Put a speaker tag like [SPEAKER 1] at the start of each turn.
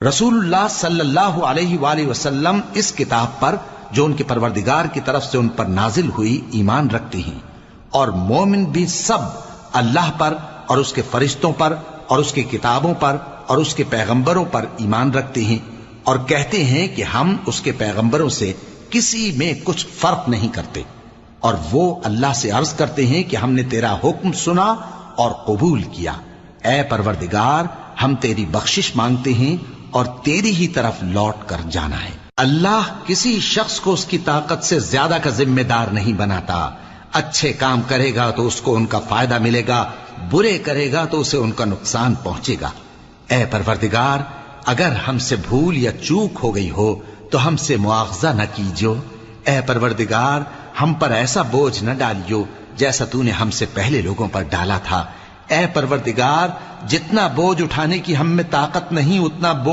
[SPEAKER 1] رسول اللہ صلی اللہ علیہ وآلہ وسلم اس کتاب پر جو ان کے پروردگار کی طرف سے ان پر نازل ہوئی ایمان رکھتے ہیں، اور مومن بھی سب اللہ پر اور اس کے فرشتوں پر اور اس کی کتابوں پر اور اس کے پیغمبروں پر ایمان رکھتے ہیں، اور کہتے ہیں کہ ہم اس کے پیغمبروں سے کسی میں کچھ فرق نہیں کرتے، اور وہ اللہ سے عرض کرتے ہیں کہ ہم نے تیرا حکم سنا اور قبول کیا۔ اے پروردگار، ہم تیری بخشش مانگتے ہیں اور تیری ہی طرف لوٹ کر جانا ہے۔ اللہ کسی شخص کو اس کی طاقت سے زیادہ کا ذمہ دار نہیں بناتا۔ اچھے کام کرے گا تو اس کو ان کا فائدہ ملے گا، برے کرے گا تو اسے ان کا نقصان پہنچے گا۔ اے پروردگار، اگر ہم سے بھول یا چوک ہو گئی ہو تو ہم سے مواخذہ نہ کیجو۔ اے پروردگار، ہم پر ایسا بوجھ نہ ڈالیو جیسا تو نے ہم سے پہلے لوگوں پر ڈالا تھا۔ اے پروردگار، جتنا بوجھ اٹھانے کی ہم میں طاقت نہیں اتنا بوجھ